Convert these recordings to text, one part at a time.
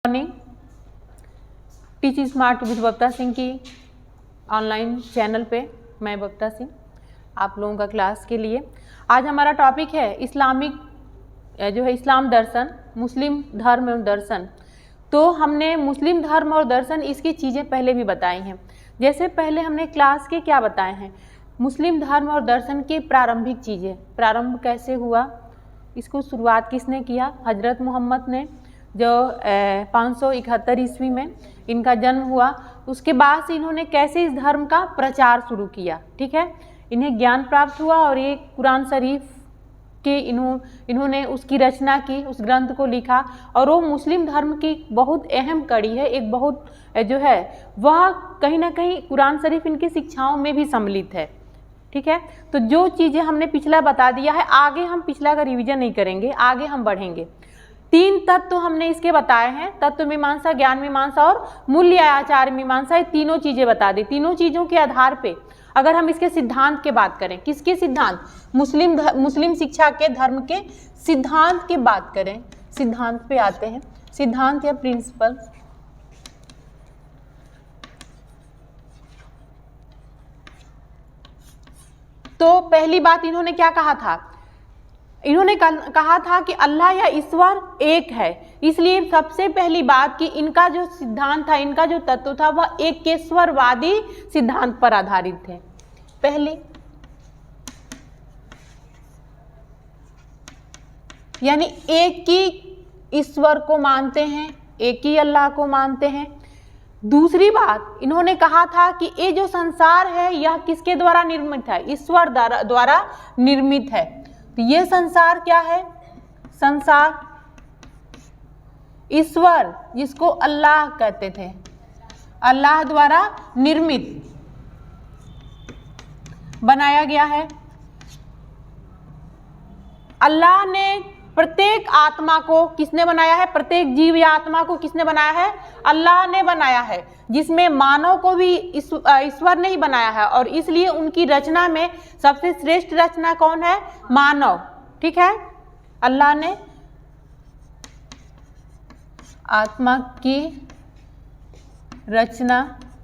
Morning. Teach smart with Babita Singh की online channel पे मैं बबता सिंह आप लोगों का क्लास के लिए आज हमारा टॉपिक है इस्लामिक जो है इस्लाम दर्शन, मुस्लिम धर्म और दर्शन। तो हमने मुस्लिम धर्म और दर्शन इसकी चीज़ें पहले भी बताई हैं। जैसे पहले हमने क्लास के क्या बताए हैं, मुस्लिम धर्म और दर्शन की प्रारंभिक चीज़ें, प्रारंभ कैसे हुआ, इसको शुरुआत किसने किया, हजरत मोहम्मद ने, जो 571 ईस्वी में इनका जन्म हुआ। उसके बाद से इन्होंने कैसे इस धर्म का प्रचार शुरू किया, ठीक है। इन्हें ज्ञान प्राप्त हुआ और ये कुरान शरीफ के इन्होंने उसकी रचना की, उस ग्रंथ को लिखा और वो मुस्लिम धर्म की बहुत अहम कड़ी है, एक बहुत जो है वह कहीं ना कहीं कुरान शरीफ इनकी शिक्षाओं में भी सम्मिलित है, ठीक है। तो जो चीज़ें हमने पिछला बता दिया है, आगे हम पिछला का रिवीजन नहीं करेंगे, आगे हम बढ़ेंगे। 3 तत्व हमने इसके बताए हैं, तत्व मीमांसा, ज्ञान मीमांसा और मूल्य आचार मीमांसा। ये तीनों चीज़ें बता दी। तीनों चीज़ों के आधार पे अगर हम इसके सिद्धांत की बात करें, किसके सिद्धांत, मुस्लिम शिक्षा के धर्म के सिद्धांत की बात करें, सिद्धांत पे आते हैं, सिद्धांत या प्रिंसिपल। तो पहली बात इन्होंने क्या कहा था, इन्होंने कहा था कि अल्लाह या ईश्वर एक है। इसलिए सबसे पहली बात कि इनका जो सिद्धांत था, इनका जो तत्व था, वह एकेश्वरवादी सिद्धांत पर आधारित थे। पहले यानी एक ही ईश्वर को मानते हैं, एक ही अल्लाह को मानते हैं। दूसरी बात इन्होंने कहा था कि ये जो संसार है यह किसके द्वारा निर्मित है, ईश्वर द्वारा निर्मित है। तो ये संसार क्या है, संसार ईश्वर जिसको अल्लाह कहते थे, अल्लाह द्वारा निर्मित बनाया गया है। अल्लाह ने प्रत्येक आत्मा को किसने बनाया है, प्रत्येक जीव या आत्मा को किसने बनाया है, अल्लाह ने बनाया है, जिसमें मानव को भी ईश्वर ने ही बनाया है। और इसलिए उनकी रचना में सबसे श्रेष्ठ रचना कौन है, मानव, ठीक है। अल्लाह ने आत्मा की रचना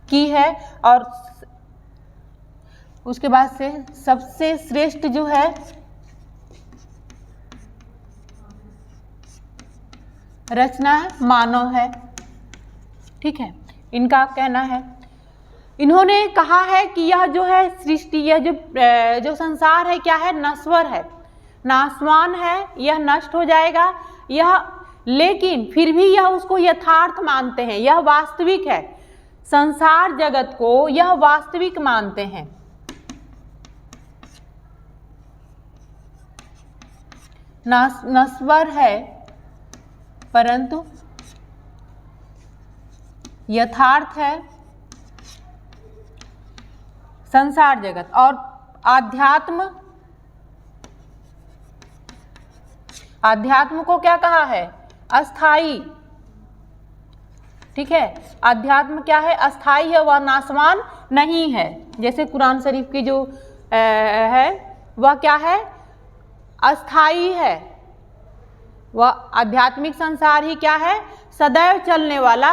की है और उसके बाद से सबसे श्रेष्ठ जो है रचना है मानव है, ठीक है, इनका कहना है। इन्होंने कहा है कि यह जो है सृष्टि, यह जो संसार है क्या है, नश्वर है, नाशवान है, यह नष्ट हो जाएगा, यह, लेकिन फिर भी यह उसको यथार्थ मानते हैं, यह वास्तविक है, संसार जगत को यह वास्तविक मानते हैं। नश्वर है परंतु यथार्थ है संसार जगत। और आध्यात्म को क्या कहा है, अस्थाई, ठीक है। अध्यात्म क्या है, अस्थाई है, वह नाशवान नहीं है। जैसे कुरान शरीफ की जो है वह क्या है, अस्थाई है। वह आध्यात्मिक संसार ही क्या है, सदैव चलने वाला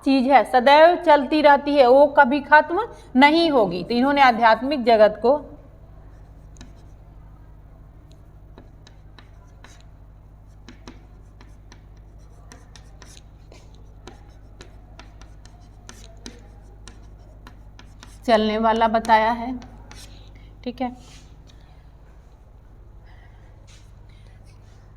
चीज है, सदैव चलती रहती है, वो कभी खत्म नहीं होगी। तो इन्होंने आध्यात्मिक जगत को चलने वाला बताया है, ठीक है।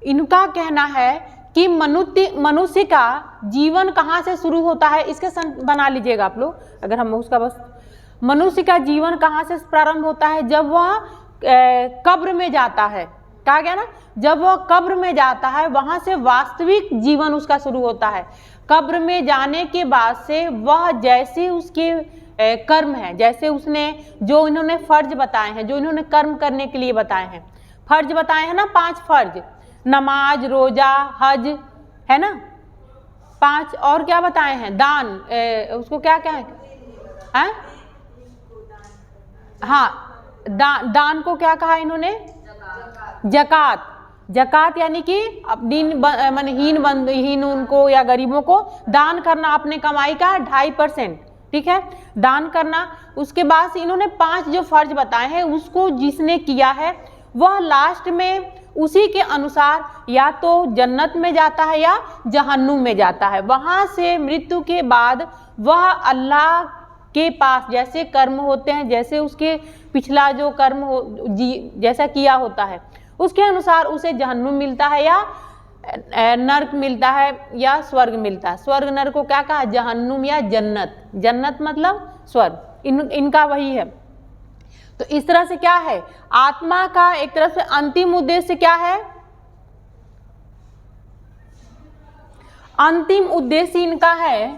इनका कहना है कि मनुष्य का जीवन कहाँ से शुरू होता है, इसके बना लीजिएगा आप लोग, अगर हम उसका बस, मनुष्य का जीवन कहाँ से प्रारंभ होता है, जब वह कब्र में जाता है, कहा गया ना, जब वह कब्र में जाता है वहां से वास्तविक जीवन उसका शुरू होता है। कब्र में जाने के बाद से वह जैसे उसके कर्म है, जैसे उसने जो इन्होंने फर्ज बताए हैं, जो इन्होंने कर्म करने के लिए बताए हैं, फर्ज बताए हैं ना, 5 फर्ज, नमाज, रोजा, हज, है ना, 5, और क्या बताए हैं, दान, उसको क्या कहें, हाँ, दान को क्या कहा इन्होंने, जकात, जकात यानी कि हीन उनको या गरीबों को दान करना, अपने कमाई का 2.5%, ठीक है, दान करना। उसके बाद से इन्होंने 5 जो फर्ज बताए हैं उसको जिसने किया है वह लास्ट में उसी के अनुसार या तो जन्नत में जाता है या जहन्नुम में जाता है। वहाँ से मृत्यु के बाद वह अल्लाह के पास जैसे कर्म होते हैं, जैसे उसके पिछला जो कर्म जैसा किया होता है उसके अनुसार उसे जहन्नुम मिलता है या नर्क मिलता है या स्वर्ग मिलता है। स्वर्ग नर्क को क्या कहा? जहन्नुम या जन्नत। जन्नत मतलब स्वर्ग, इनका वही है। तो इस तरह से क्या है, आत्मा का एक तरफ से अंतिम उद्देश्य क्या है? अंतिम उद्देश्य इनका है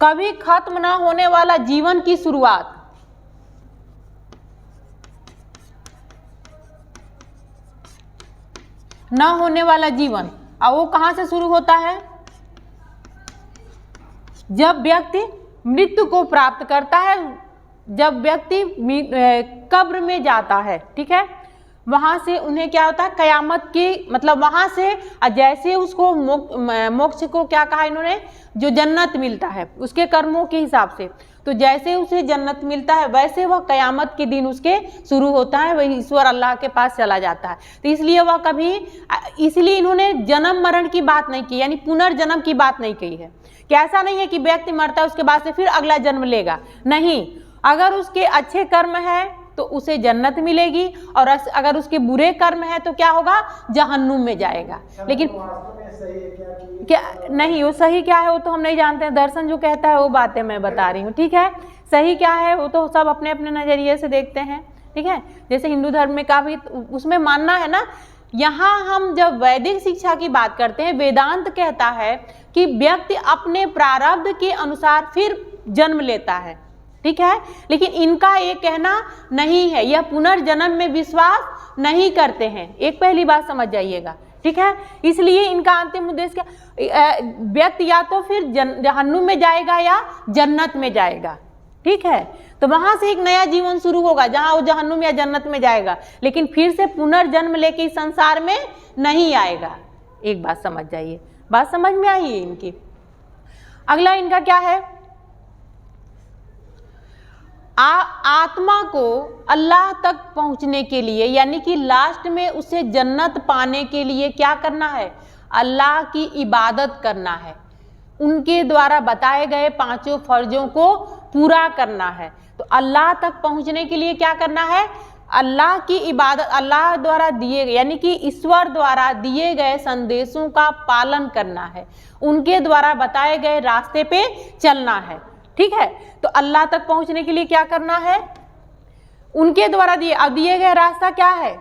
कभी खत्म ना होने वाला जीवन की शुरुआत। ना होने वाला जीवन, और वो कहां से शुरू होता है? जब व्यक्ति मृत्यु को प्राप्त करता है, जब व्यक्ति कब्र में जाता है, ठीक है, वहां से उन्हें क्या होता है? कयामत की मतलब वहां से जैसे उसको मोक्ष को क्या कहा इन्होंने? जो जन्नत मिलता है उसके कर्मों के हिसाब से, तो जैसे उसे जन्नत मिलता है वैसे वह कयामत के दिन उसके शुरू होता है, वही ईश्वर अल्लाह के पास चला जाता है। तो इसलिए वह कभी, इसलिए इन्होंने जन्म मरण की बात नहीं की, यानी पुनर्जन्म की बात नहीं कही है कि ऐसा नहीं है कि व्यक्ति मरता है उसके बाद से फिर अगला जन्म लेगा, नहीं। अगर उसके अच्छे कर्म है तो उसे जन्नत मिलेगी, और अगर उसके बुरे कर्म है तो क्या होगा? जहन्नुम में जाएगा। लेकिन क्या नहीं, वो सही क्या है वो तो हम नहीं जानते हैं, दर्शन जो कहता है वो बातें मैं बता रही हूँ, ठीक है। सही क्या है वो तो सब अपने अपने नजरिए से देखते हैं, ठीक है। जैसे हिंदू धर्म में का भी उसमें मानना है ना। यहाँ हम जब वैदिक शिक्षा की बात करते हैं, वेदांत कहता है कि व्यक्ति अपने प्रारब्ध के अनुसार फिर जन्म लेता है, ठीक है। लेकिन इनका ये कहना नहीं है, यह पुनर्जन्म में विश्वास नहीं करते हैं, एक पहली बात समझ जाइएगा, ठीक है। इसलिए इनका अंतिम उद्देश्य क्या? व्यक्ति या तो फिर जहन्नुम में जाएगा या जन्नत में जाएगा, ठीक है। तो वहां से एक नया जीवन शुरू होगा जहां वो जहन्नुम या जन्नत में जाएगा, लेकिन फिर से पुनर्जन्म लेके इस संसार में नहीं आएगा। एक बात समझ जाइए, बात समझ में आई है इनकी। अगला इनका क्या है? आत्मा को अल्लाह तक पहुंचने के लिए, यानी कि लास्ट में उसे जन्नत पाने के लिए क्या करना है? अल्लाह की इबादत करना है, उनके द्वारा बताए गए 5 फर्जों को पूरा करना है। तो अल्लाह तक पहुंचने के लिए क्या करना है? अल्लाह की इबादत, अल्लाह द्वारा दिए यानी कि ईश्वर द्वारा दिए गए संदेशों का पालन करना है, उनके द्वारा बताए गए रास्ते पे चलना है, ठीक है। तो अल्लाह तक पहुंचने के लिए क्या करना है? उनके द्वारा दिए गए रास्ता क्या है?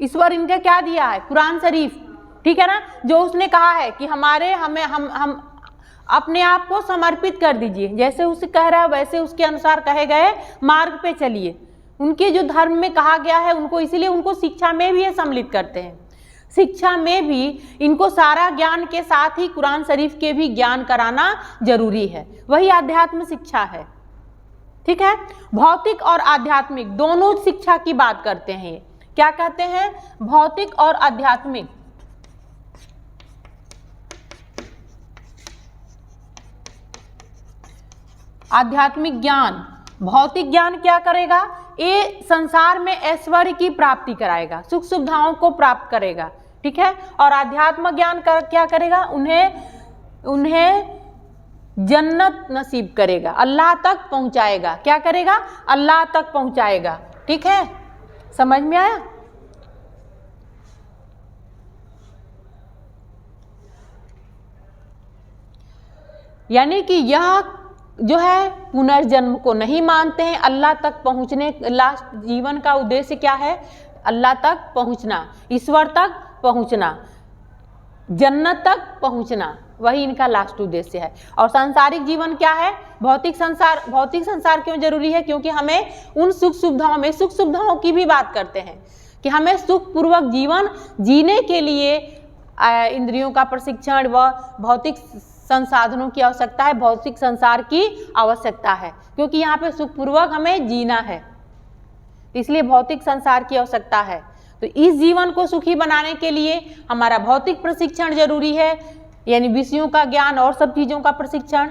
ईश्वर इनका क्या दिया है? कुरान शरीफ, ठीक है ना, जो उसने कहा है कि हम अपने आप को समर्पित कर दीजिए, जैसे उसे कह रहा है वैसे उसके अनुसार कहे गए मार्ग पे चलिए। उनके जो धर्म में कहा गया है उनको, इसीलिए उनको शिक्षा में भी ये सम्मिलित करते हैं। शिक्षा में भी इनको सारा ज्ञान के साथ ही कुरान शरीफ के भी ज्ञान कराना जरूरी है, वही आध्यात्म शिक्षा है, ठीक है। भौतिक और आध्यात्मिक दोनों शिक्षा की बात करते हैं। क्या कहते हैं? भौतिक और आध्यात्मिक। आध्यात्मिक ज्ञान, भौतिक ज्ञान क्या करेगा? ये संसार में ऐश्वर्य की प्राप्ति कराएगा, सुख सुविधाओं को प्राप्त करेगा, ठीक है। और आध्यात्म ज्ञान क्या करेगा? उन्हें जन्नत नसीब करेगा, अल्लाह तक पहुंचाएगा। क्या करेगा? अल्लाह तक पहुंचाएगा, ठीक है। समझ में आया? यानी कि यह जो है पुनर्जन्म को नहीं मानते हैं, अल्लाह तक पहुंचने, लास्ट जीवन का उद्देश्य क्या है? अल्लाह तक पहुंचना, ईश्वर तक पहुंचना, जन्नत तक पहुंचना, वही इनका लास्ट उद्देश्य है। और सांसारिक जीवन क्या है? भौतिक संसार। भौतिक संसार क्यों जरूरी है? क्योंकि हमें उन सुख सुविधाओं की भी बात करते हैं कि हमें सुखपूर्वक जीवन जीने के लिए इंद्रियों का प्रशिक्षण व भौतिक संसाधनों की आवश्यकता है, भौतिक संसार की आवश्यकता है, क्योंकि यहाँ पे सुखपूर्वक हमें जीना है। इसलिए भौतिक संसार की आवश्यकता है। तो इस जीवन को सुखी बनाने के लिए हमारा भौतिक प्रशिक्षण जरूरी है, यानी विषयों का ज्ञान और सब चीज़ों का प्रशिक्षण,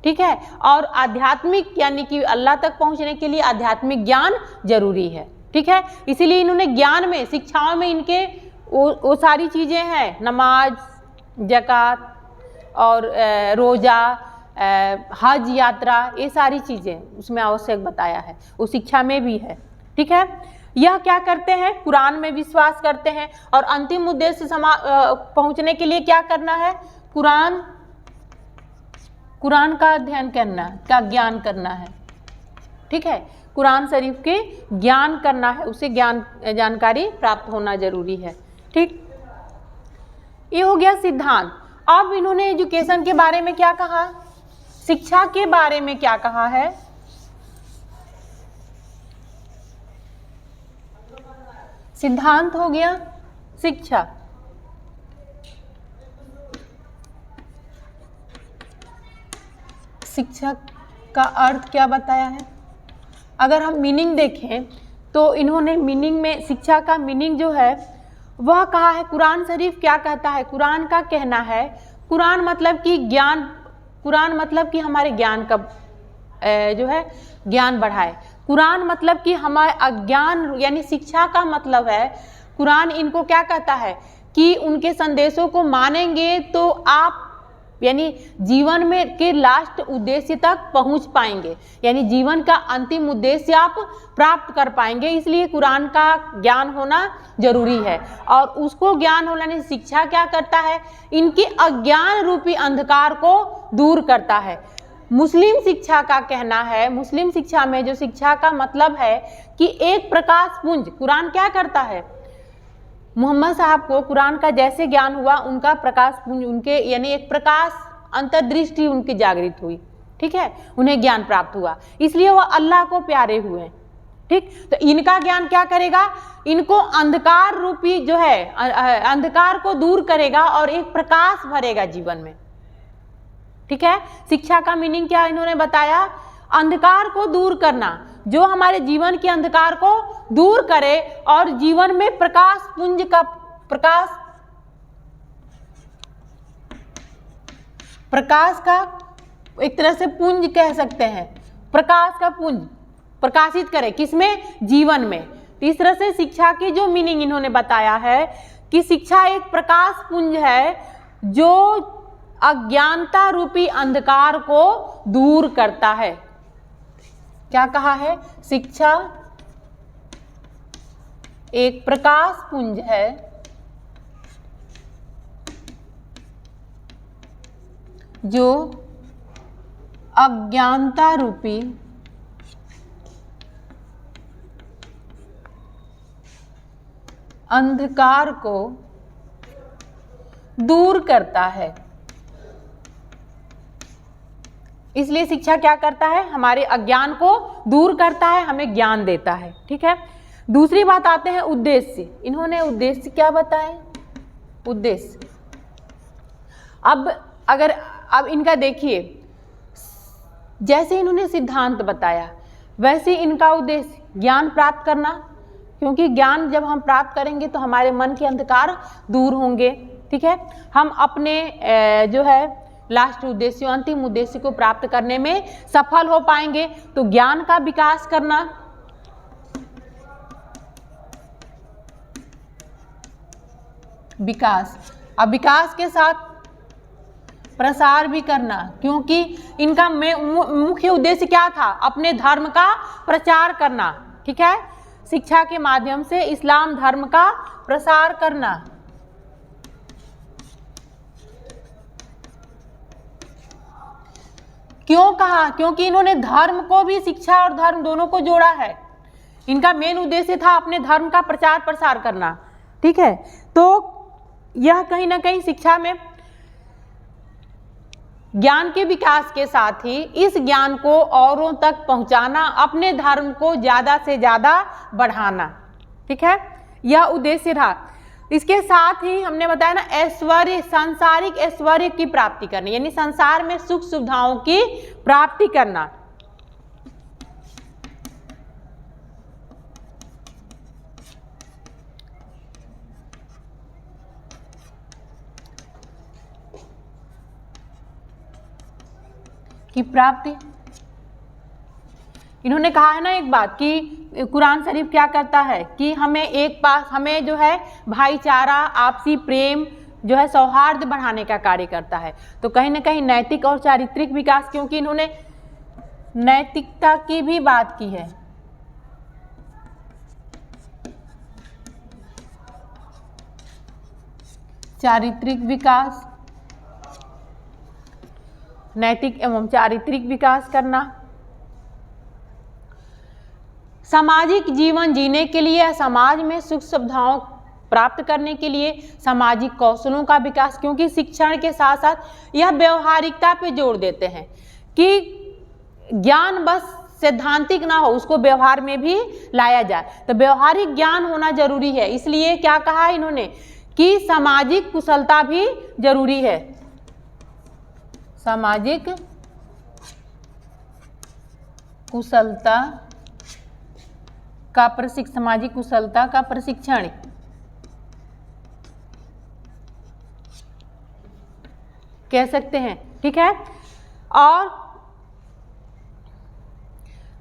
ठीक है। और आध्यात्मिक यानी कि अल्लाह तक पहुंचने के लिए आध्यात्मिक ज्ञान जरूरी है, ठीक है। इसीलिए इन्होंने ज्ञान में, शिक्षाओं में इनके वो सारी चीज़ें हैं, नमाज, ज़कात और रोज़ा, हज यात्रा, ये सारी चीज़ें उसमें आवश्यक बताया है, वो शिक्षा में भी है, ठीक है। यह क्या करते हैं, कुरान में विश्वास करते हैं और अंतिम उद्देश्य पहुंचने के लिए क्या करना है, कुरान का अध्ययन करना, का ज्ञान करना है, ठीक है। कुरान शरीफ के ज्ञान करना है, उसे जानकारी प्राप्त होना जरूरी है, ठीक। ये हो गया सिद्धांत। अब इन्होंने एजुकेशन के बारे में क्या कहा, शिक्षा के बारे में क्या कहा है। सिद्धांत हो गया शिक्षा, शिक्षा का अर्थ क्या बताया है। अगर हम मीनिंग देखें तो इन्होंने मीनिंग में, शिक्षा का मीनिंग जो है वह कहा है, कुरान शरीफ क्या कहता है, कुरान का कहना है, कुरान मतलब कि ज्ञान, कुरान मतलब कि हमारे ज्ञान का जो है ज्ञान बढ़ाए। कुरान मतलब कि हमारे अज्ञान, यानी शिक्षा का मतलब है, कुरान इनको क्या कहता है कि उनके संदेशों को मानेंगे तो आप यानी जीवन में के लास्ट उद्देश्य तक पहुंच पाएंगे, यानी जीवन का अंतिम उद्देश्य आप प्राप्त कर पाएंगे। इसलिए कुरान का ज्ञान होना जरूरी है। और उसको ज्ञान होना नहीं, शिक्षा क्या करता है, इनके अज्ञान रूपी अंधकार को दूर करता है। मुस्लिम शिक्षा का कहना है, मुस्लिम शिक्षा में जो शिक्षा का मतलब है कि एक प्रकाश पुंज, कुरान क्या करता है, मोहम्मद साहब को कुरान का जैसे ज्ञान हुआ, उनका प्रकाश पुंज, उनके यानी एक प्रकाश अंतर्दृष्टि उनकी जागृत हुई, ठीक है, उन्हें ज्ञान प्राप्त हुआ, इसलिए वह अल्लाह को प्यारे हुए, ठीक। तो इनका ज्ञान क्या करेगा, इनको अंधकार रूपी जो है अंधकार को दूर करेगा और एक प्रकाश भरेगा जीवन में, ठीक है। शिक्षा का मीनिंग क्या इन्होंने बताया, अंधकार को दूर करना, जो हमारे जीवन के अंधकार को दूर करे और जीवन में प्रकाश पुंज का प्रकाश का एक तरह से पुंज कह सकते हैं, प्रकाश का पुंज प्रकाशित करे, किसमें, जीवन में। इस तरह से शिक्षा की जो मीनिंग इन्होंने बताया है कि शिक्षा एक प्रकाश पुंज है जो अज्ञानता रूपी अंधकार को दूर करता है। क्या कहा है, शिक्षा एक प्रकाश पुंज है जो अज्ञानता रूपी अंधकार को दूर करता है। इसलिए शिक्षा क्या करता है, हमारे अज्ञान को दूर करता है, हमें ज्ञान देता है, ठीक है। दूसरी बात आते हैं उद्देश्य। इन्होंने उद्देश्य क्या बताए, उद्देश्य। अब इनका देखिए, जैसे इन्होंने सिद्धांत बताया वैसे इनका उद्देश्य ज्ञान प्राप्त करना, क्योंकि ज्ञान जब हम प्राप्त करेंगे तो हमारे मन के अंधकार दूर होंगे, ठीक है। हम अपने जो है लास्ट उद्देश्य, अंतिम उद्देश्य को प्राप्त करने में सफल हो पाएंगे। तो ज्ञान का विकास करना, विकास, अब विकास के साथ प्रसार भी करना, क्योंकि इनका मुख्य उद्देश्य क्या था, अपने धर्म का प्रचार करना, ठीक है। शिक्षा के माध्यम से इस्लाम धर्म का प्रसार करना। क्यों कहा, क्योंकि इन्होंने धर्म को भी, शिक्षा और धर्म दोनों को जोड़ा है। इनका मेन उद्देश्य था अपने धर्म का प्रचार प्रसार करना, ठीक है। तो यह कहीं ना कहीं शिक्षा में ज्ञान के विकास के साथ ही इस ज्ञान को औरों तक पहुंचाना, अपने धर्म को ज़्यादा से ज़्यादा बढ़ाना, ठीक है, यह उद्देश्य था। इसके साथ ही हमने बताया ना, ऐश्वर्य, सांसारिक ऐश्वर्य की प्राप्ति करनी, यानी संसार में सुख सुविधाओं की प्राप्ति करना। की प्राप्ति। इन्होंने कहा है ना एक बात कि कुरान शरीफ क्या करता है कि हमें जो है भाईचारा, आपसी प्रेम जो है सौहार्द बढ़ाने का कार्य करता है। तो कहीं ना कहीं नैतिक और चारित्रिक विकास, क्योंकि इन्होंने नैतिकता की भी बात की है, चारित्रिक विकास, नैतिक एवं चारित्रिक विकास करना, सामाजिक जीवन जीने के लिए, समाज में सुख सुविधाओं प्राप्त करने के लिए सामाजिक कौशलों का विकास, क्योंकि शिक्षण के साथ साथ यह व्यवहारिकता पे जोर देते हैं कि ज्ञान बस सैद्धांतिक ना हो, उसको व्यवहार में भी लाया जाए। तो व्यवहारिक ज्ञान होना जरूरी है। इसलिए क्या कहा इन्होंने कि सामाजिक कुशलता भी जरूरी है, सामाजिक कुशलता का सामाजिक कुशलता का प्रशिक्षण कह सकते हैं, ठीक है।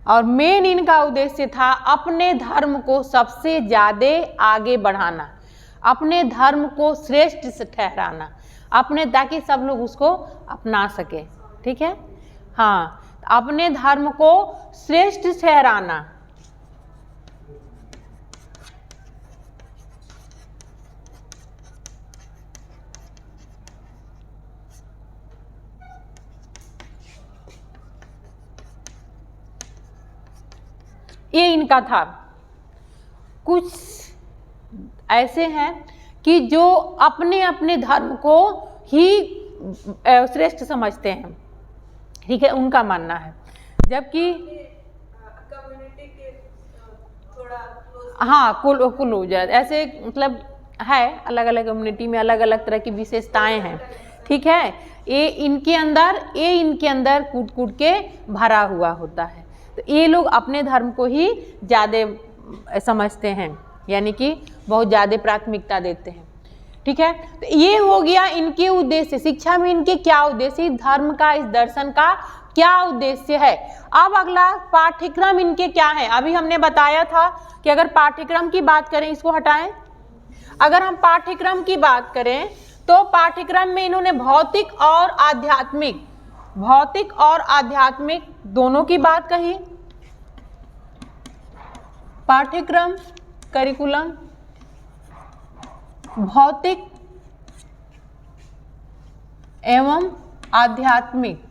और मेन इनका उद्देश्य था अपने धर्म को सबसे ज्यादा आगे बढ़ाना, अपने धर्म को श्रेष्ठ ठहराना, ताकि सब लोग उसको अपना सके, ठीक है। हाँ, अपने धर्म को श्रेष्ठ ठहराना, ये इनका था। कुछ ऐसे हैं कि जो अपने अपने धर्म को ही श्रेष्ठ समझते हैं, ठीक है, उनका मानना है। जबकि कम्युनिटी के थोड़ा हाँ कुल ऐसे मतलब है, अलग अलग कम्युनिटी में अलग अलग तरह की विशेषताएं हैं, ठीक है। ये इनके अंदर कूट कूट के भरा हुआ होता है। तो ये लोग अपने धर्म को ही ज़्यादा समझते हैं, यानी कि बहुत ज़्यादा प्राथमिकता देते हैं, ठीक है। तो ये हो गया इनके उद्देश्य। शिक्षा में इनके क्या उद्देश्य, धर्म का, इस दर्शन का क्या उद्देश्य है। अब अगला पाठ्यक्रम इनके क्या है। अभी हमने बताया था कि अगर पाठ्यक्रम की बात करें, इसको हटाएं, अगर हम पाठ्यक्रम की बात करें तो पाठ्यक्रम में इन्होंने भौतिक और आध्यात्मिक दोनों की बात कही। पाठ्यक्रम, करिकुलम, भौतिक एवं आध्यात्मिक,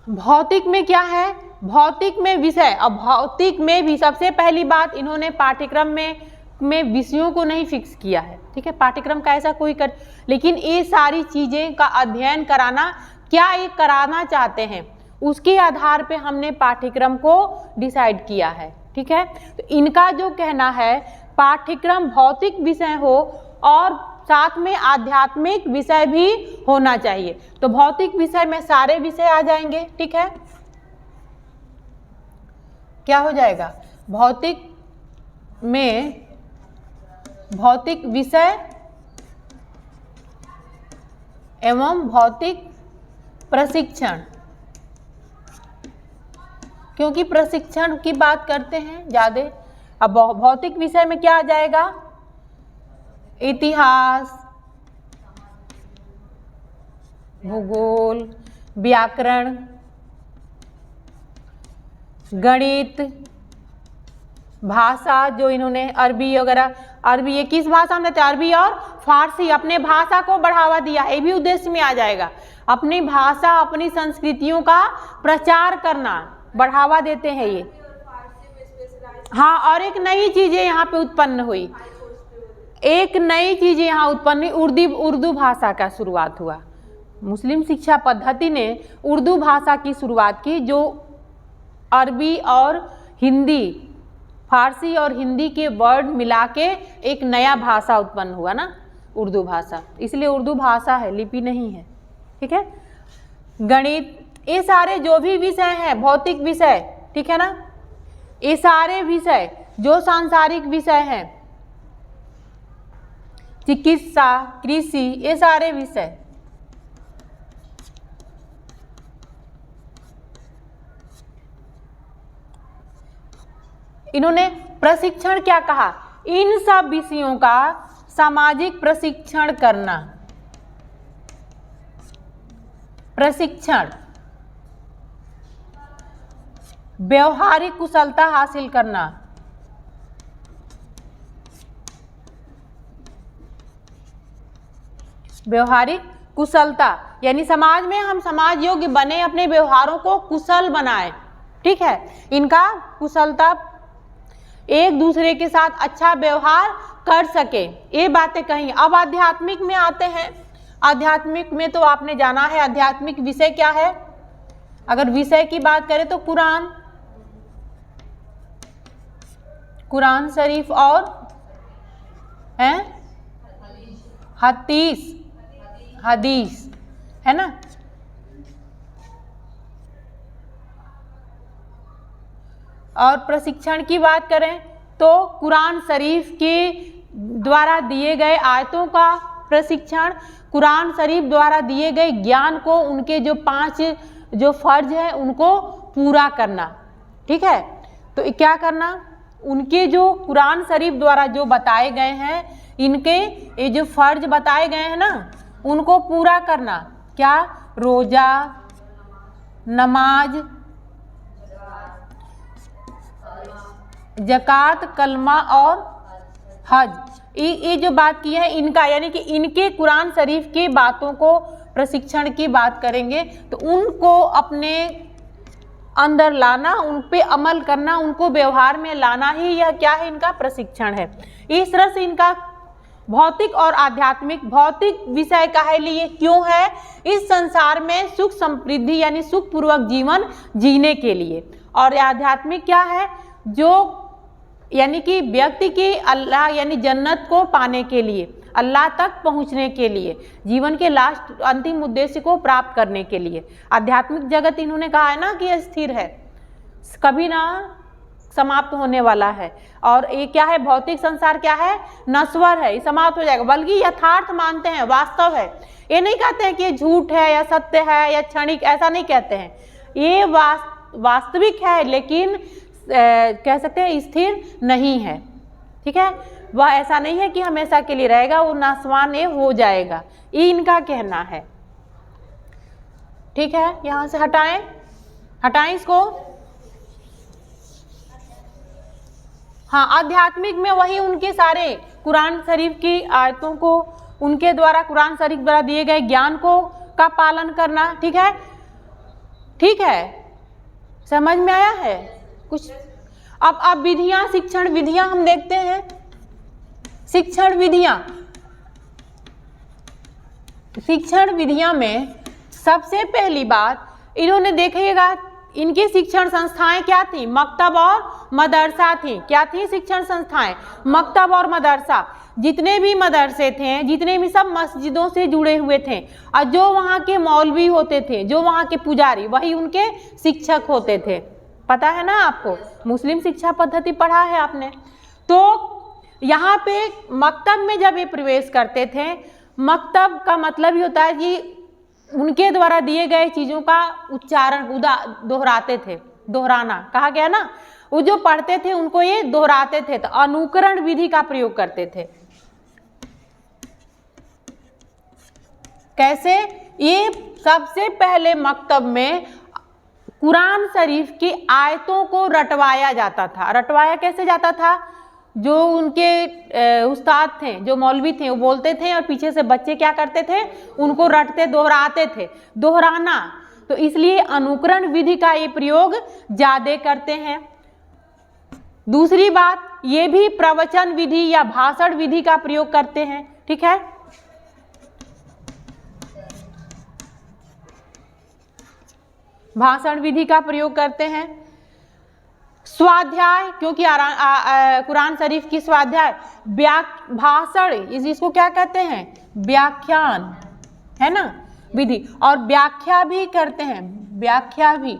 भौतिक में क्या है, भौतिक में विषय। अब भौतिक में भी सबसे पहली बात, इन्होंने पाठ्यक्रम में विषयों को नहीं फिक्स किया है, ठीक है। पाठ्यक्रम का ऐसा कोई लेकिन ये सारी चीजें का अध्ययन कराना, क्या ये कराना चाहते हैं, उसके आधार पे हमने पाठ्यक्रम को डिसाइड किया है, ठीक है। तो इनका जो कहना है, पाठ्यक्रम भौतिक विषय हो और साथ में आध्यात्मिक विषय भी होना चाहिए। तो भौतिक विषय में सारे विषय आ जाएंगे, ठीक है। क्या हो जाएगा, भौतिक में भौतिक विषय एवं भौतिक प्रशिक्षण, क्योंकि प्रशिक्षण की बात करते हैं ज्यादा। अब भौतिक विषय में क्या आ जाएगा, इतिहास, भूगोल, व्याकरण, गणित, भाषा, जो इन्होंने अरबी वगैरह, अरबी ये किस भाषा में थे, अरबी और फारसी, अपने भाषा को बढ़ावा दिया, ये भी उद्देश्य में आ जाएगा। अपनी भाषा, अपनी संस्कृतियों का प्रचार करना, बढ़ावा देते हैं ये। हाँ, और एक नई चीजें यहाँ पे उत्पन्न हुई, एक नई चीजें यहाँ उत्पन्न हुई, उर्दू भाषा का शुरुआत हुआ। मुस्लिम शिक्षा पद्धति ने उर्दू भाषा की शुरुआत की, जो अरबी और हिंदी, फारसी और हिंदी के वर्ड मिला के एक नया भाषा उत्पन्न हुआ ना, उर्दू भाषा। इसलिए उर्दू भाषा है, लिपि नहीं है, ठीक है। गणित, ये सारे जो भी विषय हैं, भौतिक विषय, ठीक है ना, ये सारे विषय जो सांसारिक विषय हैं, चिकित्सा, कृषि, ये सारे विषय। इन्होंने प्रशिक्षण क्या कहा? इन सब विषयों का सामाजिक प्रशिक्षण करना, प्रशिक्षण, व्यवहारिक कुशलता हासिल करना, व्यवहारिक कुशलता यानी समाज में हम समाज योग्य बने, अपने व्यवहारों को कुशल बनाएं। ठीक है, इनका कुशलता, एक दूसरे के साथ अच्छा व्यवहार कर सके, ये बातें कही। अब आध्यात्मिक में आते हैं। आध्यात्मिक में तो आपने जाना है आध्यात्मिक विषय क्या है। अगर विषय की बात करें तो कुरान शरीफ और हैं हदीस है ना। और प्रशिक्षण की बात करें तो कुरान शरीफ के द्वारा दिए गए आयतों का प्रशिक्षण, कुरान शरीफ द्वारा दिए गए ज्ञान को, उनके जो 5 जो फर्ज है उनको पूरा करना। ठीक है, तो क्या करना, उनके जो कुरान शरीफ द्वारा जो बताए गए हैं, इनके ये जो फर्ज बताए गए हैं ना, उनको पूरा करना। क्या? रोजा, नमाज, ज़कात, कलमा और हज। ये जो बात की है इनका, यानी कि इनके कुरान शरीफ की बातों को प्रशिक्षण की बात करेंगे तो उनको अपने अंदर लाना, उन पे अमल करना, उनको व्यवहार में लाना ही यह क्या है, इनका प्रशिक्षण है। इस तरह से इनका भौतिक और आध्यात्मिक, भौतिक विषय काहे लिए क्यों है? इस संसार में सुख समृद्धि यानी सुखपूर्वक जीवन जीने के लिए। और आध्यात्मिक क्या है? जो यानी कि व्यक्ति की अल्लाह यानी जन्नत को पाने के लिए, अल्लाह तक पहुंचने के लिए, जीवन के लास्ट अंतिम उद्देश्य को प्राप्त करने के लिए। आध्यात्मिक जगत इन्होंने कहा है ना कि स्थिर है, कभी ना समाप्त होने वाला है। और ये क्या है? भौतिक संसार क्या है? नश्वर है, ये समाप्त हो जाएगा। बल्कि यथार्थ मानते हैं, वास्तव है। ये नहीं कहते हैं कि ये झूठ है या सत्य है या क्षणिक, ऐसा नहीं कहते हैं। ये वास्तविक है, लेकिन कह सकते हैं स्थिर नहीं है। ठीक है, वह ऐसा नहीं है कि हमेशा के लिए रहेगा, वो नासवान हो जाएगा, ये इनका कहना है। ठीक है, यहां से हटाएं इसको। हाँ, आध्यात्मिक में वही उनके सारे कुरान शरीफ की आयतों को, उनके द्वारा कुरान शरीफ द्वारा दिए गए ज्ञान को का पालन करना। ठीक है, ठीक है, समझ में आया है कुछ? अब विधियां, शिक्षण विधियां हम देखते हैं। शिक्षण विधियां में सबसे पहली बात इन्होंने देखिएगा, इनकी शिक्षण संस्थाएं क्या थी? मकतब और मदरसा थी। क्या थी शिक्षण संस्थाएं? मकतब और मदरसा। जितने भी मदरसे थे, जितने भी सब मस्जिदों से जुड़े हुए थे, और जो वहाँ के मौलवी होते थे, जो वहाँ के पुजारी, वही उनके शिक्षक होते थे। पता है ना आपको, मुस्लिम शिक्षा पद्धति पढ़ा है आपने। तो यहाँ पे मकतब में जब ये प्रवेश करते थे, मकतब का मतलब ही होता है कि उनके द्वारा दिए गए चीज़ों का उच्चारण दोहराते थे। दोहराना कहा गया ना, वो जो पढ़ते थे उनको ये दोहराते थे, तो अनुकरण विधि का प्रयोग करते थे। कैसे? ये सबसे पहले मकतब में कुरान शरीफ की आयतों को रटवाया जाता था। रटवाया कैसे जाता था? जो उनके उस्ताद थे, जो मौलवी थे, वो बोलते थे और पीछे से बच्चे क्या करते थे? उनको रटते, दोहराते थे। दोहराना, तो इसलिए अनुकरण विधि का ये प्रयोग ज्यादा करते हैं। दूसरी बात, ये भी प्रवचन विधि या भाषण विधि का प्रयोग करते हैं। ठीक है, भाषण विधि का प्रयोग करते हैं। स्वाध्याय, क्योंकि कुरान शरीफ की स्वाध्याय, भाषण, इसको क्या कहते हैं? व्याख्यान, है ना, विधि। और व्याख्या भी करते हैं, व्याख्या भी।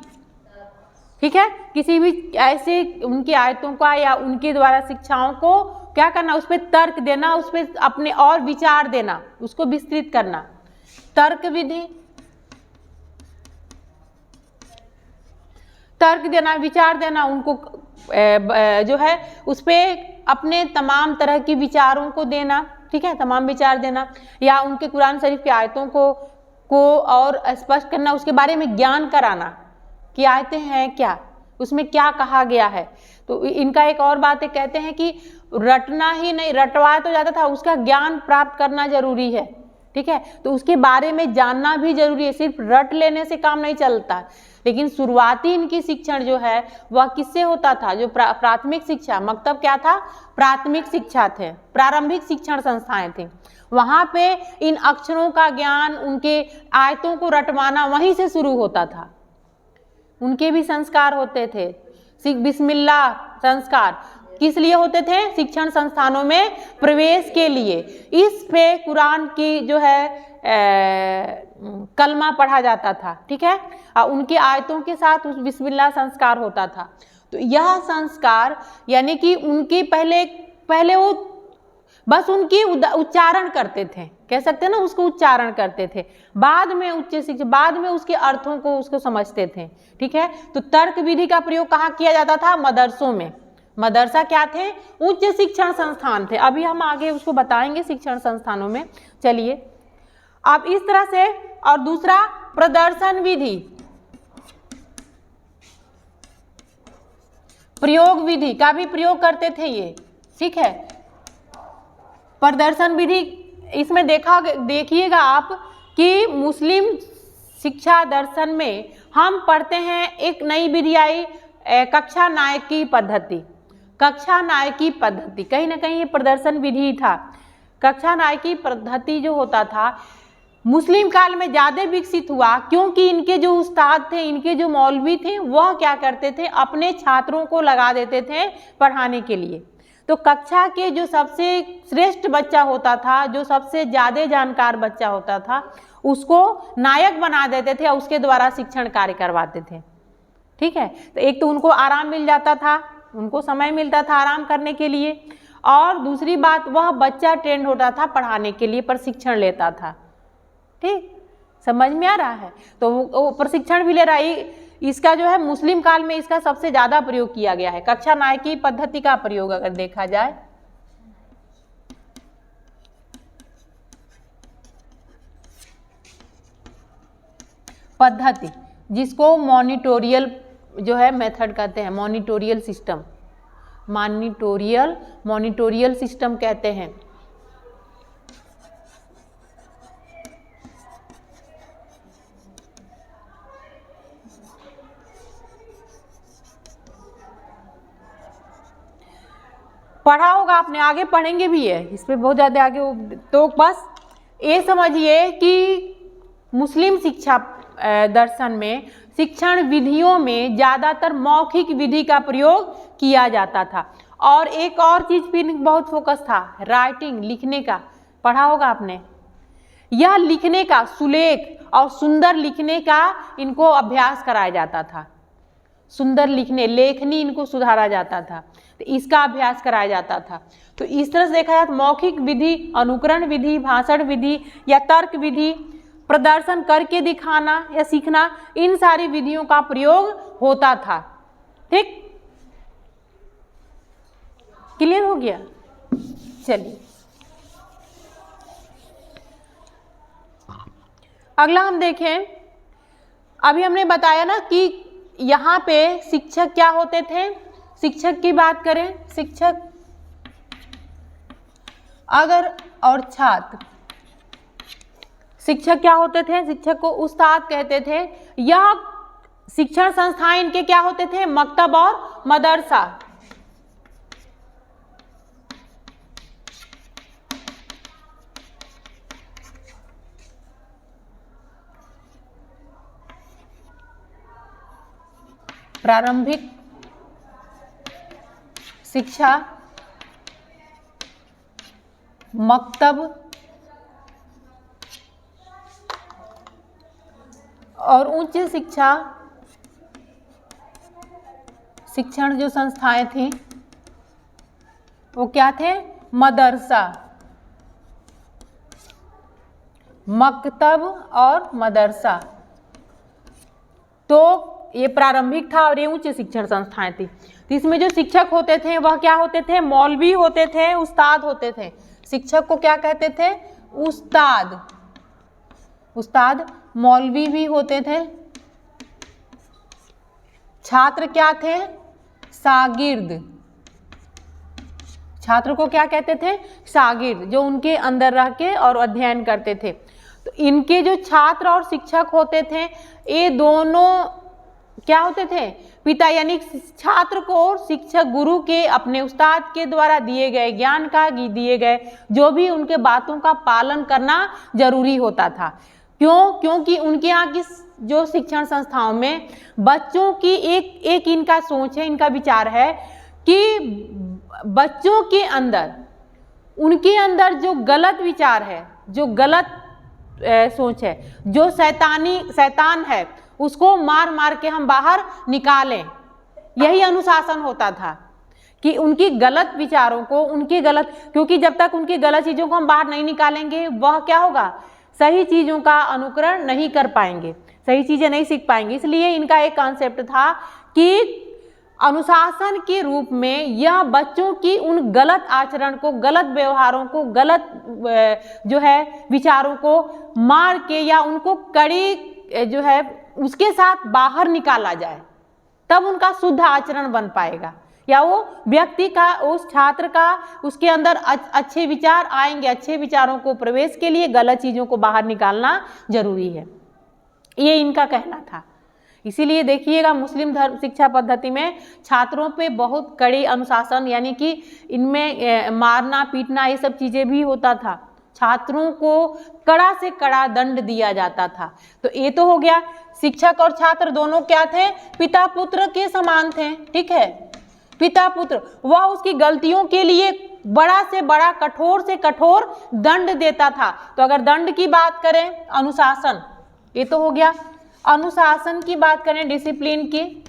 ठीक है, किसी भी ऐसे उनकी आयतों का या उनके द्वारा शिक्षाओं को क्या करना, उस पर तर्क देना, उस पर अपने और विचार देना, उसको विस्तृत करना। तर्क विधि, तर्क देना, विचार देना, उनको जो है उस पर अपने तमाम तरह की विचारों को देना, ठीक है, तमाम विचार देना, या उनके कुरान शरीफ की आयतों को और स्पष्ट करना, उसके बारे में ज्ञान कराना कि आयतें हैं क्या, उसमें क्या कहा गया है। तो इनका एक और बात है, कहते हैं कि रटना ही नहीं, रटवाया तो जाता था, उसका ज्ञान प्राप्त करना जरूरी है, ठीक है, तो उसके बारे में जानना भी जरूरी है, सिर्फ रट लेने से काम नहीं चलता। लेकिन शुरुआती इनकी शिक्षण जो है वह किससे होता था, जो प्राथमिक शिक्षा, मकतब क्या था, प्राथमिक शिक्षा थे, प्रारंभिक शिक्षण संस्थाएं थी, वहां पे इन अक्षरों का ज्ञान, उनके आयतों को रटवाना वहीं से शुरू होता था। उनके भी संस्कार होते थे, बिस्मिल्लाह संस्कार किस लिए होते थे, शिक्षण संस्थानों में प्रवेश के लिए। इस पे कुरान की जो है कलमा पढ़ा जाता था, ठीक है, और उनकी आयतों के साथ उस बिस्मिल्लाह संस्कार होता था। तो यह संस्कार यानी कि उनकी पहले वो बस उनकी उच्चारण करते थे, कह सकते हैं ना, उसको उच्चारण करते थे, बाद में उच्च शिक्षा, बाद में उसके अर्थों को उसको समझते थे, ठीक है। तो तर्क विधि का प्रयोग कहाँ किया जाता था, मदरसों में। मदरसा क्या थे, उच्च शिक्षण संस्थान थे। अभी हम आगे उसको बताएंगे शिक्षण संस्थानों में। चलिए अब इस तरह से, और दूसरा प्रदर्शन विधि, प्रयोग विधि का भी प्रयोग करते थे ये, ठीक है। प्रदर्शन विधि, इसमें देखिएगा आप कि मुस्लिम शिक्षा दर्शन में हम पढ़ते हैं एक नई विधि आई, कक्षा नायकी पद्धति। कक्षा नायकी पद्धति कहीं ना कहीं ये प्रदर्शन विधि था। कक्षा नायकी पद्धति जो होता था मुस्लिम काल में ज़्यादा विकसित हुआ, क्योंकि इनके जो उस्ताद थे, इनके जो मौलवी थे, वह क्या करते थे, अपने छात्रों को लगा देते थे पढ़ाने के लिए। तो कक्षा के जो सबसे श्रेष्ठ बच्चा होता था, जो सबसे ज़्यादा जानकार बच्चा होता था, उसको नायक बना देते थे और उसके द्वारा शिक्षण कार्य करवाते थे, ठीक है। तो एक तो उनको आराम मिल जाता था, उनको समय मिलता था आराम करने के लिए, और दूसरी बात वह बच्चा ट्रेंड होता था पढ़ाने के लिए, प्रशिक्षण लेता था, ठीक, समझ में आ रहा है। तो वो प्रशिक्षण भी ले रहा है। इसका जो है मुस्लिम काल में इसका सबसे ज़्यादा प्रयोग किया गया है, कक्षा नायकी पद्धति का प्रयोग अगर देखा जाए। पद्धति जिसको मॉनिटोरियल जो है मेथड कहते हैं, मॉनिटोरियल सिस्टम, मॉनिटोरियल सिस्टम कहते हैं। पढ़ा होगा आपने, आगे पढ़ेंगे भी है, इस पर बहुत ज़्यादा आगे। तो बस ये समझिए कि मुस्लिम शिक्षा दर्शन में शिक्षण विधियों में ज़्यादातर मौखिक विधि का प्रयोग किया जाता था। और एक और चीज़ भी बहुत फोकस था, राइटिंग, लिखने का, पढ़ा होगा आपने। यह लिखने का, सुलेख और सुंदर लिखने का इनको अभ्यास कराया जाता था। सुंदर लिखने, लेखनी इनको सुधारा जाता था, तो इसका अभ्यास कराया जाता था। तो इस तरह से देखा जाए तो मौखिक विधि, अनुकरण विधि, भाषण विधि या तर्क विधि, प्रदर्शन करके दिखाना या सीखना, इन सारी विधियों का प्रयोग होता था, ठीक, क्लियर हो गया। चलिए अगला हम देखें। अभी हमने बताया ना कि यहाँ पे शिक्षक क्या होते थे। शिक्षक की बात करें, शिक्षक अगर और छात्र, शिक्षक क्या होते थे, शिक्षक को उस्ताद कहते थे। यह शिक्षण संस्थाएं इनके क्या होते थे, मकतब और मदरसा। प्रारंभिक शिक्षा, मकतब और उच्च शिक्षा शिक्षण जो संस्थाएं थी वो क्या थे? मदरसा, मकतब और मदरसा। तो ये प्रारंभिक था और ये उच्च शिक्षण संस्थाएं थी। तो इसमें जो शिक्षक होते थे वह क्या होते थे? मौलवी होते थे, उस्ताद होते थे। शिक्षक को क्या कहते थे? उस्ताद। उस्ताद मौलवी भी होते थे। छात्र क्या थे? शागिर्द। छात्र को क्या कहते थे? शागिर्द, जो उनके अंदर रह के और अध्ययन करते थे। तो इनके जो छात्र और शिक्षक होते थे, ये दोनों क्या होते थे? पिता, यानी छात्र को शिक्षक गुरु के, अपने उस्ताद के द्वारा दिए गए ज्ञान का, दिए गए जो भी उनके बातों का पालन करना जरूरी होता था। क्यों? क्योंकि उनके यहाँ की जो शिक्षण संस्थाओं में बच्चों की एक इनका सोच है, इनका विचार है कि बच्चों के अंदर, उनके अंदर जो गलत विचार है, जो गलत सोच है, जो शैतान है, उसको मार मार के हम बाहर निकालें। यही अनुशासन होता था कि उनकी गलत विचारों को, उनके गलत, क्योंकि जब तक उनकी गलत चीज़ों को हम बाहर नहीं निकालेंगे, वह क्या होगा? सही चीज़ों का अनुकरण नहीं कर पाएंगे, सही चीज़ें नहीं सीख पाएंगे। इसलिए इनका एक कॉन्सेप्ट था कि अनुशासन के रूप में यह बच्चों की उन गलत आचरण को, गलत व्यवहारों को, गलत जो है विचारों को मार के या उनको कड़ी जो है उसके साथ बाहर निकाला जाए, तब उनका शुद्ध आचरण बन पाएगा, या वो व्यक्ति का, उस छात्र का, उसके अंदर अच्छे विचार आएंगे। अच्छे विचारों को प्रवेश के लिए गलत चीज़ों को बाहर निकालना जरूरी है, ये इनका कहना था। इसीलिए देखिएगा मुस्लिम धर्म शिक्षा पद्धति में छात्रों पे बहुत कड़ी अनुशासन, यानी कि इनमें मारना पीटना ये सब चीज़ें भी होता था। छात्रों को कड़ा से कड़ा दंड दिया जाता था। तो ये तो हो गया, शिक्षक और छात्र दोनों क्या थे? पिता पुत्र के समान थे। ठीक है, पिता पुत्र। वह उसकी गलतियों के लिए बड़ा से बड़ा, कठोर से कठोर दंड देता था। तो अगर दंड की बात करें, अनुशासन, ये तो हो गया। अनुशासन की बात करें, डिसिप्लिन की,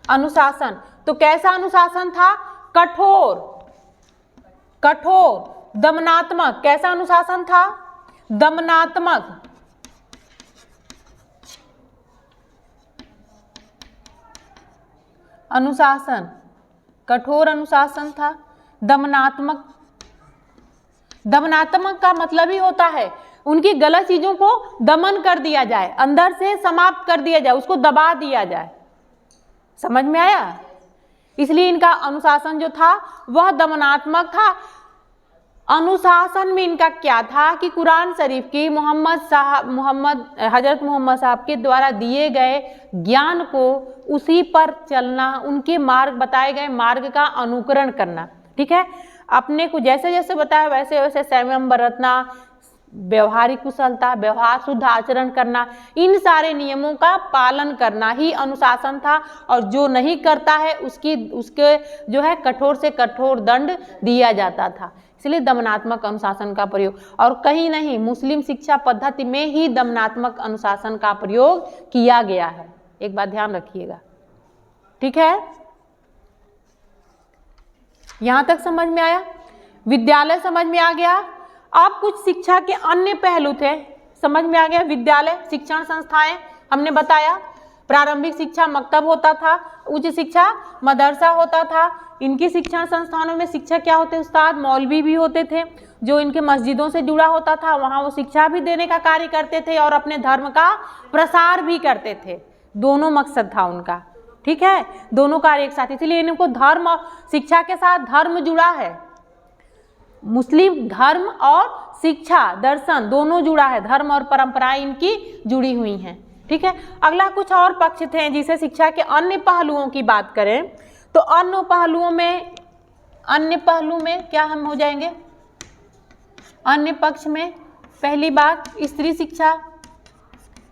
अनुशासन, तो कैसा अनुशासन था? कठोर, कठोर, दमनात्मक। कैसा अनुशासन था? दमनात्मक। अनुशासन, कठोर अनुशासन था, दमनात्मक। दमनात्मक का मतलब ही होता है उनकी गलत चीजों को दमन कर दिया जाए, अंदर से समाप्त कर दिया जाए, उसको दबा दिया जाए। समझ में आया? इसलिए इनका अनुशासन जो था वह दमनात्मक था। अनुशासन में इनका क्या था कि कुरान शरीफ की हजरत मोहम्मद साहब के द्वारा दिए गए ज्ञान को, उसी पर चलना, उनके मार्ग, बताए गए मार्ग का अनुकरण करना। ठीक है, अपने को जैसे जैसे बताया वैसे वैसे संयम बरतना, व्यवहारिक कुशलता, व्यवहार, शुद्ध आचरण करना, इन सारे नियमों का पालन करना ही अनुशासन था। और जो नहीं करता है उसके जो है कठोर से कठोर दंड दिया जाता था। इसलिए दमनात्मक अनुशासन का प्रयोग, और कहीं नहीं, मुस्लिम शिक्षा पद्धति में ही दमनात्मक अनुशासन का प्रयोग किया गया है। एक बात ध्यान रखिएगा। ठीक है, यहां तक समझ में आया? विद्यालय समझ में आ गया। अब कुछ शिक्षा के अन्य पहलू थे, समझ में आ गया। विद्यालय, शिक्षण संस्थाएं हमने बताया। प्रारंभिक शिक्षा मकतब होता था, उच्च शिक्षा मदरसा होता था। इनकी शिक्षण संस्थानों में शिक्षक क्या होते? उस्ताद, मौलवी भी होते थे, जो इनके मस्जिदों से जुड़ा होता था। वहाँ वो शिक्षा भी देने का कार्य करते थे और अपने धर्म का प्रसार भी करते थे। दोनों मकसद था उनका। ठीक है, दोनों कार्य एक साथ, इसलिए इनको धर्म और शिक्षा के साथ धर्म जुड़ा है। मुस्लिम धर्म और शिक्षा, दर्शन दोनों जुड़ा है, धर्म और परंपराएं इनकी जुड़ी हुई हैं। ठीक है, अगला कुछ और पक्ष थे जिसे शिक्षा के अन्य पहलुओं की बात करें तो अन्य पहलू में क्या हम हो जाएंगे? अन्य पक्ष में पहली बात स्त्री शिक्षा,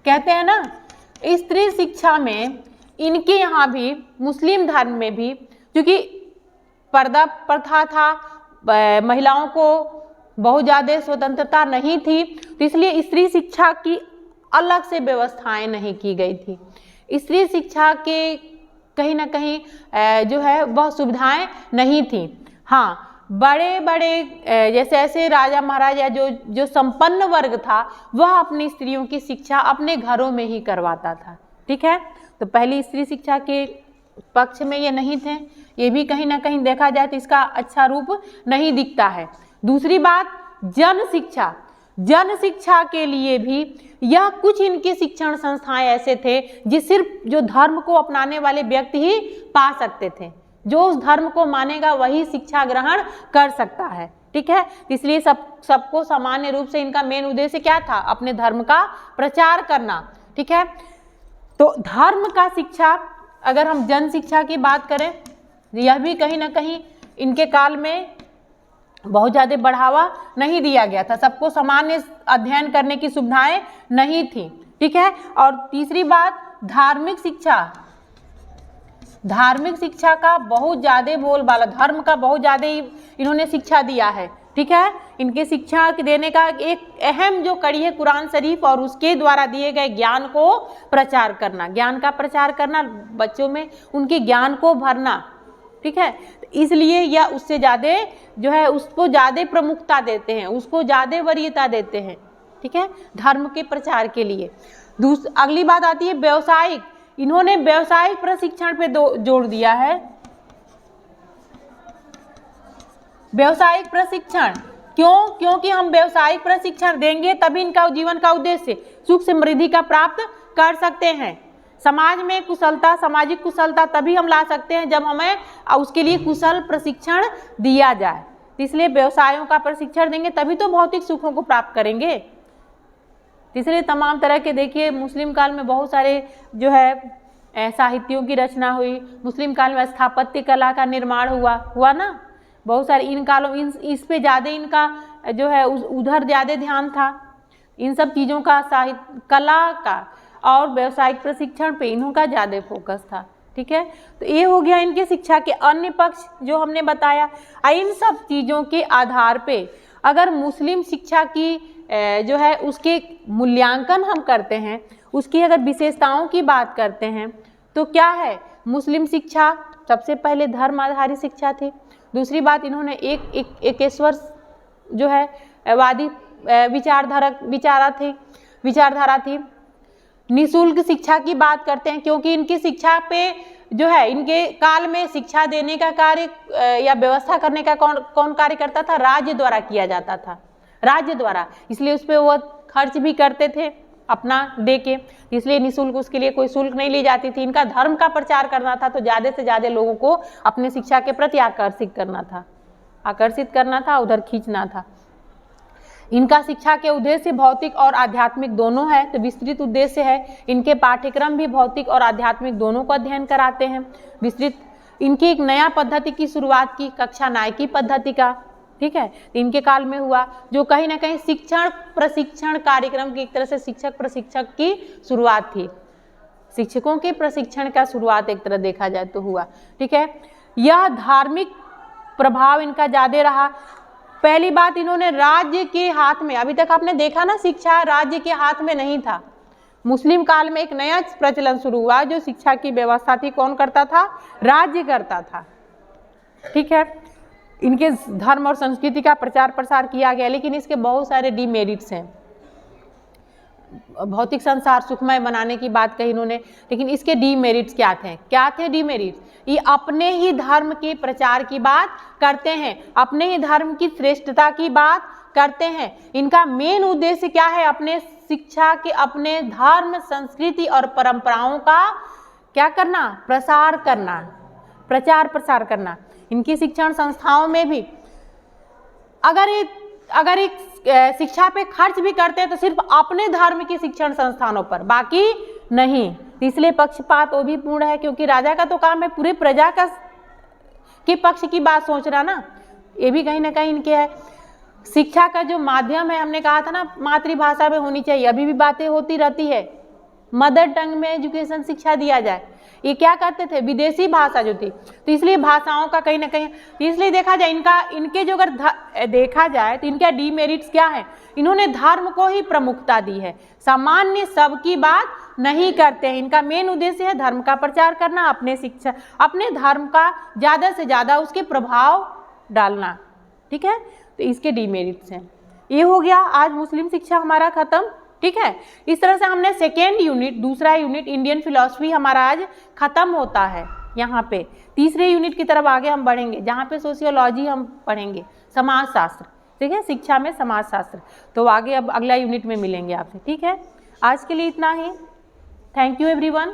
कहते हैं ना, स्त्री शिक्षा में इनके यहाँ भी, मुस्लिम धर्म में भी, क्योंकि पर्दा प्रथा था, महिलाओं को बहुत ज़्यादा स्वतंत्रता नहीं थी, तो इसलिए स्त्री शिक्षा की अलग से व्यवस्थाएं नहीं की गई थी। स्त्री शिक्षा के कहीं ना कहीं जो है वह सुविधाएं नहीं थी। हाँ, बड़े बड़े जैसे ऐसे राजा महाराजा जो संपन्न वर्ग था वह अपनी स्त्रियों की शिक्षा अपने घरों में ही करवाता था। ठीक है, तो पहली स्त्री शिक्षा के पक्ष में ये नहीं थे, ये भी कहीं ना कहीं देखा जाए तो इसका अच्छा रूप नहीं दिखता है। दूसरी बात, जन शिक्षा के लिए भी यह कुछ इनके शिक्षण संस्थाएं ऐसे थे जिस सिर्फ जो धर्म को अपनाने वाले व्यक्ति ही पा सकते थे, जो उस धर्म को मानेगा वही शिक्षा ग्रहण कर सकता है। ठीक है, इसलिए सबको सामान्य रूप से इनका मेन उद्देश्य क्या था, अपने धर्म का प्रचार करना। ठीक है, तो धर्म का शिक्षा, अगर हम जन शिक्षा की बात करें, यह भी कहीं ना कहीं इनके काल में बहुत ज़्यादा बढ़ावा नहीं दिया गया था, सबको सामान्य अध्ययन करने की सुविधाएं नहीं थी। ठीक है, और तीसरी बात, धार्मिक शिक्षा का बहुत ज़्यादा बोलबाला, धर्म का बहुत ज़्यादा इन्होंने शिक्षा दिया है। ठीक है, इनके शिक्षा देने का एक अहम जो कड़ी है कुरान शरीफ और उसके द्वारा दिए गए ज्ञान को प्रचार करना, ज्ञान का प्रचार करना, बच्चों में उनके ज्ञान को भरना। ठीक है, इसलिए या उससे ज़्यादा जो है उसको ज़्यादा प्रमुखता देते हैं, उसको ज़्यादा वरीयता देते हैं। ठीक है, धर्म के प्रचार के लिए। अगली बात आती है व्यवसायिक, इन्होंने व्यवसायिक प्रशिक्षण पे जोर दिया है। व्यवसायिक प्रशिक्षण क्यों? क्योंकि हम व्यवसायिक प्रशिक्षण देंगे तभी इनका जीवन का उद्देश्य सुख समृद्धि का प्राप्त कर सकते हैं। समाज में कुशलता, सामाजिक कुशलता तभी हम ला सकते हैं जब हमें उसके लिए कुशल प्रशिक्षण दिया जाए। इसलिए व्यवसायों का प्रशिक्षण देंगे तभी तो भौतिक सुखों को प्राप्त करेंगे। इसलिए तमाम तरह के, देखिए मुस्लिम काल में बहुत सारे जो है साहित्यों की रचना हुई, मुस्लिम काल में स्थापत्य कला का निर्माण हुआ ना, बहुत सारे इन कालों इस पे ज़्यादा इनका जो है उधर ज़्यादा ध्यान था, इन सब चीज़ों का, साहित्य कला का और व्यावसायिक प्रशिक्षण पे इनका ज़्यादा फोकस था। ठीक है, तो ये हो गया इनके शिक्षा के अन्य पक्ष जो हमने बताया। इन सब चीज़ों के आधार पे अगर मुस्लिम शिक्षा की जो है उसके मूल्यांकन हम करते हैं, उसकी अगर विशेषताओं की बात करते हैं तो क्या है, मुस्लिम शिक्षा सबसे पहले धर्म आधारित शिक्षा थी। दूसरी बात, इन्होंने एकेश्वर जो है वादी विचारधारा थी। निःशुल्क शिक्षा की बात करते हैं क्योंकि इनकी शिक्षा पे जो है इनके काल में शिक्षा देने का कार्य या व्यवस्था करने का कौन कार्य करता था, राज्य द्वारा किया जाता था, राज्य द्वारा, इसलिए उस पर वो खर्च भी करते थे अपना दे के, इसलिए निःशुल्क, उसके लिए कोई शुल्क नहीं ली जाती थी। इनका धर्म का प्रचार करना था तो ज़्यादा से ज़्यादा लोगों को अपने शिक्षा के प्रति आकर्षित करना था, उधर खींचना था। इनका शिक्षा के उद्देश्य भौतिक और आध्यात्मिक दोनों है, तो विस्तृत उद्देश्य है। इनके पाठ्यक्रम भी भौतिक और आध्यात्मिक दोनों को अध्ययन कराते हैं। विस्तृत इनकी एक नया पद्धति की शुरुआत की, कक्षा नायकी पद्धति का। ठीक है, इनके काल में हुआ, जो कहीं ना कहीं शिक्षण प्रशिक्षण कार्यक्रम की एक तरह से शिक्षक प्रशिक्षक की शुरुआत थी, शिक्षकों के प्रशिक्षण का शुरुआत एक तरह देखा जाए तो हुआ। ठीक है, यह धार्मिक प्रभाव इनका ज़्यादा रहा। पहली बात, इन्होंने राज्य के हाथ में, अभी तक आपने देखा ना शिक्षा राज्य के हाथ में नहीं था, मुस्लिम काल में एक नया प्रचलन शुरू हुआ, जो शिक्षा की व्यवस्था थी कौन करता था, राज्य करता था। ठीक है, इनके धर्म और संस्कृति का प्रचार प्रसार किया गया, लेकिन इसके बहुत सारे डीमेरिट्स हैं। भौतिक संसार सुखमय बनाने की बात कही इन्होंने, लेकिन इसके डीमेरिट्स क्या थे डीमेरिट्स? ये अपने ही धर्म के प्रचार की बात करते हैं, अपने ही धर्म की श्रेष्ठता की बात करते हैं। इनका मेन उद्देश्य क्या है? अपने शिक्षा के, अपने धर्म, संस्कृति और परंपराओं का क्या करना? प्रसार करना, प्रचार प्रसार करना। इनकी शिक्षण संस्थाओं में भी अगर एक शिक्षा पे खर्च भी करते हैं तो सिर्फ अपने धर्म के शिक्षण संस्थानों पर, बाकी नहीं। इसलिए पक्षपात वो भी पूर्ण है, क्योंकि राजा का तो काम है पूरे प्रजा का के पक्ष की बात सोचना ना, ये भी कहीं ना कहीं इनके है। शिक्षा का जो माध्यम है, हमने कहा था ना मातृभाषा में होनी चाहिए, अभी भी बातें होती रहती है, मदर टंग में एजुकेशन शिक्षा दिया जाए। ये क्या करते थे? विदेशी भाषा जो थी, तो इसलिए भाषाओं का कहीं ना कहीं, इसलिए देखा जाए इनके जो अगर देखा जाए तो इनके डीमेरिट्स क्या है? इन्होंने धर्म को ही प्रमुखता दी है, सामान्य सबकी बात नहीं करते हैं। इनका मेन उद्देश्य है धर्म का प्रचार करना, अपने धर्म का ज़्यादा से ज़्यादा उसके प्रभाव डालना। ठीक है। तो इसके डीमेरिट्स हैं। ये हो गया आज मुस्लिम शिक्षा हमारा खत्म, ठीक है। इस तरह से हमने सेकेंड यूनिट, दूसरा यूनिट इंडियन फिलॉसफी हमारा आज खत्म होता है। यहाँ पे तीसरे यूनिट की तरफ आगे हम बढ़ेंगे, जहाँ पे सोशियोलॉजी हम पढ़ेंगे, समाजशास्त्र, ठीक है, शिक्षा में समाजशास्त्र। तो आगे अब अगला यूनिट में मिलेंगे आपसे, ठीक है। आज के लिए इतना ही। Thank you everyone.